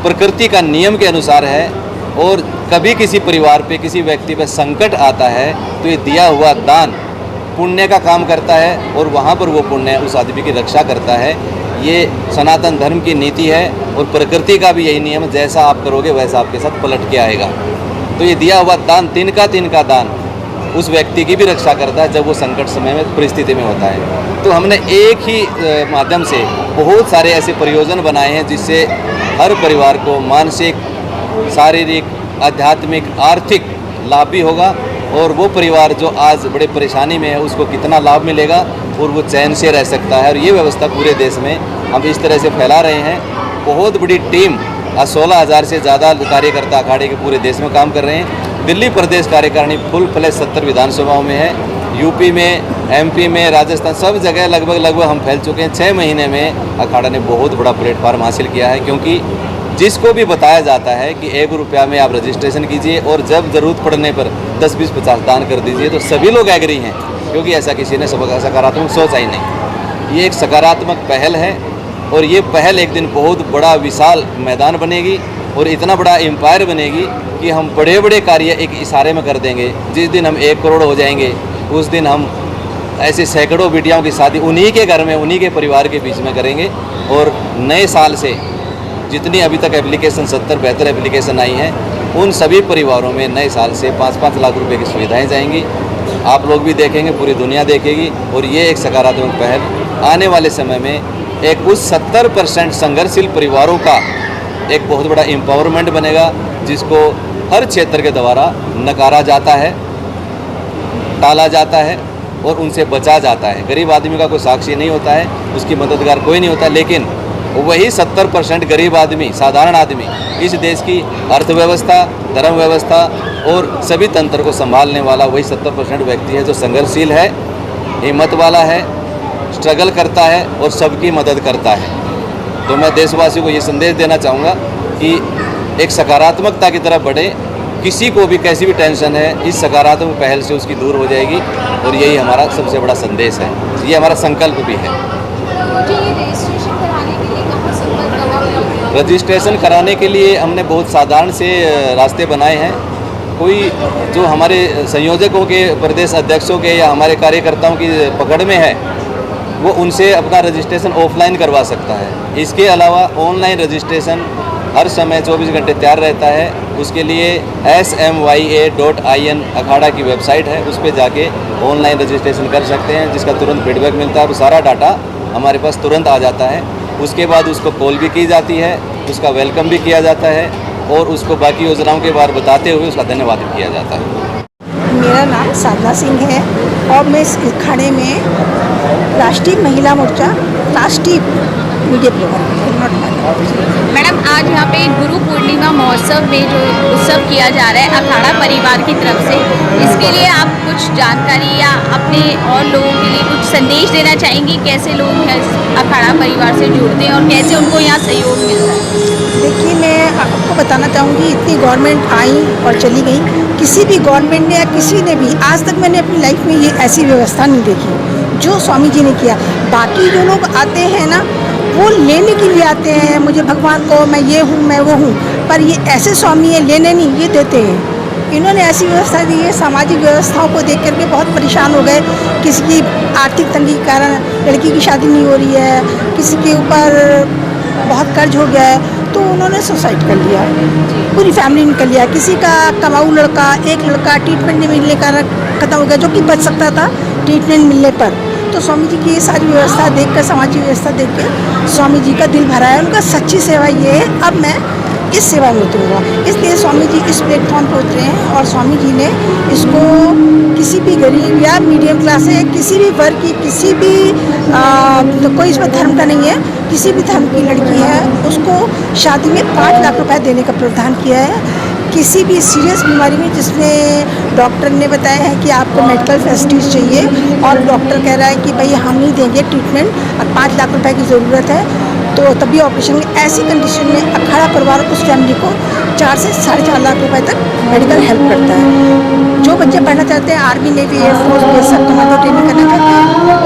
प्रकृति का नियम के अनुसार है और कभी किसी परिवार पे, किसी व्यक्ति पे संकट आता है तो ये दिया हुआ दान पुण्य का काम करता है और वहाँ पर वो पुण्य उस आदमी की रक्षा करता है। ये सनातन धर्म की नीति है और प्रकृति का भी यही नियम है, जैसा आप करोगे वैसा आपके साथ पलट के आएगा। तो ये दिया हुआ दान, तिनका दान उस व्यक्ति की भी रक्षा करता है जब वो संकट समय में, परिस्थिति में होता है। तो हमने एक ही माध्यम से बहुत सारे ऐसे प्रयोजन बनाए हैं जिससे हर परिवार को मानसिक, शारीरिक, आध्यात्मिक, आर्थिक लाभ भी होगा और वो परिवार जो आज बड़े परेशानी में है उसको कितना लाभ मिलेगा और वो चैन से रह सकता है। और ये व्यवस्था पूरे देश में हम इस तरह से फैला रहे हैं। बहुत बड़ी टीम, 16,000 से ज़्यादा कार्यकर्ता अखाड़े के पूरे देश में काम कर रहे हैं। दिल्ली प्रदेश कार्यकारिणी फुल फ्लैश 70 विधानसभाओं में है, यूपी में, एमपी में, राजस्थान, सब जगह लगभग हम फैल चुके हैं। 6 महीने में अखाड़ा ने बहुत बड़ा प्लेटफार्म हासिल किया है, क्योंकि जिसको भी बताया जाता है कि 1 रुपया में आप रजिस्ट्रेशन कीजिए और जब ज़रूरत पड़ने पर 10, 20, 50 दान कर दीजिए, तो सभी लोग एग्री हैं, क्योंकि ऐसा किसी ने सकारात्मक सोचा ही नहीं। ये एक सकारात्मक पहल है और ये पहल एक दिन बहुत बड़ा विशाल मैदान बनेगी और इतना बड़ा एम्पायर बनेगी कि हम बड़े बड़े कार्य एक इशारे में कर देंगे। जिस दिन हम 1 करोड़ हो जाएंगे उस दिन हम ऐसे सैकड़ों बेटियों की शादी उन्हीं के घर में, उन्हीं के परिवार के बीच में करेंगे। और नए साल से जितनी अभी तक एप्लीकेशन 70-72 एप्लीकेशन आई हैं, उन सभी परिवारों में नए साल से 5-5 लाख रुपए की सुविधाएं जाएंगी। आप लोग भी देखेंगे, पूरी दुनिया देखेगी और ये एक सकारात्मक पहल आने वाले समय में एक उस 70% संघर्षशील परिवारों का एक बहुत बड़ा एम्पावरमेंट बनेगा, जिसको हर क्षेत्र के द्वारा नकारा जाता है, टाला जाता है और उनसे बचा जाता है। गरीब आदमी का कोई साक्षी नहीं होता है, उसकी मददगार कोई नहीं होता, लेकिन वही 70% गरीब आदमी, साधारण आदमी इस देश की अर्थव्यवस्था, धर्म व्यवस्था और सभी तंत्र को संभालने वाला वही 70% व्यक्ति है जो संघर्षशील है, हिम्मत वाला है, स्ट्रगल करता है और सबकी मदद करता है। तो मैं देशवासियों को ये संदेश देना चाहूँगा कि एक सकारात्मकता की तरफ बढ़े। किसी को भी कैसी भी टेंशन है, इस सकारात्मक पहल से उसकी दूर हो जाएगी और यही हमारा सबसे बड़ा संदेश है, ये हमारा संकल्प भी है। रजिस्ट्रेशन कराने के लिए हमने बहुत साधारण से रास्ते बनाए हैं। कोई जो हमारे संयोजकों के, प्रदेश अध्यक्षों के या हमारे कार्यकर्ताओं की पकड़ में है, वो उनसे अपना रजिस्ट्रेशन ऑफलाइन करवा सकता है। इसके अलावा ऑनलाइन रजिस्ट्रेशन हर समय 24 घंटे तैयार रहता है। उसके लिए smya.in अखाड़ा की वेबसाइट है, उस पर जाके ऑनलाइन रजिस्ट्रेशन कर सकते हैं, जिसका तुरंत फीडबैक मिलता है और सारा डाटा हमारे पास तुरंत आ जाता है। उसके बाद उसको कॉल भी की जाती है, उसका वेलकम भी किया जाता है और उसको बाकी योजनाओं के बारे बताते हुए उसका धन्यवाद भी किया जाता है। मेरा नाम साधना सिंह है और मैं इस अखाड़े में राष्ट्रीय महिला मोर्चा राष्ट्रीय मीडिया प्रभारी। मैडम, आज यहाँ पे गुरु पूर्णिमा महोत्सव में जो उत्सव किया जा रहा है अखाड़ा परिवार की तरफ से, इसके लिए आप कुछ जानकारी या अपने और लोगों के लिए कुछ संदेश देना चाहेंगी? कैसे लोग इस अखाड़ा परिवार से जुड़ते हैं और कैसे उनको यहाँ सहयोग मिलता है? देखिए, मैं आपको बताना चाहूँगी, इतनी गवर्नमेंट आई और चली गई, किसी भी गवर्नमेंट ने या किसी ने भी आज तक मैंने अपनी लाइफ में ये ऐसी व्यवस्था नहीं देखी जो स्वामी जी ने किया। बाकी जो लोग आते हैं ना, वो लेने के लिए आते हैं, मुझे भगवान को, मैं ये हूँ, मैं वो हूँ, पर ये ऐसे स्वामी है, लेने नहीं, ये देते हैं। इन्होंने ऐसी व्यवस्था दी है, सामाजिक व्यवस्थाओं को देख करके बहुत परेशान हो गए। किसी की आर्थिक तंगी के कारण लड़की की शादी नहीं हो रही है, किसी के ऊपर बहुत कर्ज हो गया है, तो उन्होंने सुसाइड कर लिया, पूरी फैमिली ने कर लिया। किसी का कमाऊ लड़का, एक लड़का ट्रीटमेंट नहीं मिलने का खत्म हो गया, जो कि बच सकता था ट्रीटमेंट मिलने पर। तो स्वामी जी की ये सारी व्यवस्था देखकर, सामाजिक व्यवस्था देखकर स्वामी जी का दिल भरा है। उनका सच्ची सेवा ये है, अब मैं इस सेवा में उतरूँगा। इसलिए स्वामी जी इस प्लेटफॉर्म पर उतरे हैं और स्वामी जी ने इसको किसी भी गरीब या मीडियम क्लास है, किसी भी वर्ग की, किसी भी तो कोई इसमें धर्म का नहीं है, किसी भी धर्म की लड़की है उसको शादी में 5 लाख रुपए देने का प्रावधान किया है। किसी भी सीरियस बीमारी में जिसमें डॉक्टर ने बताया है कि आपको मेडिकल फैसिलिटीज़ चाहिए और डॉक्टर कह रहा है कि भाई हम नहीं देंगे ट्रीटमेंट और 5 लाख रुपए की ज़रूरत है, तो तभी ऑपरेशन। ऐसी कंडीशन में अखाड़ा परिवार उस फैमिली को 4 से 4.5 लाख रुपए तक मेडिकल हेल्प करता है। जो बच्चे पढ़ना चाहते हैं, army, navy, air force, BSF, commando training करना चाहते हैं,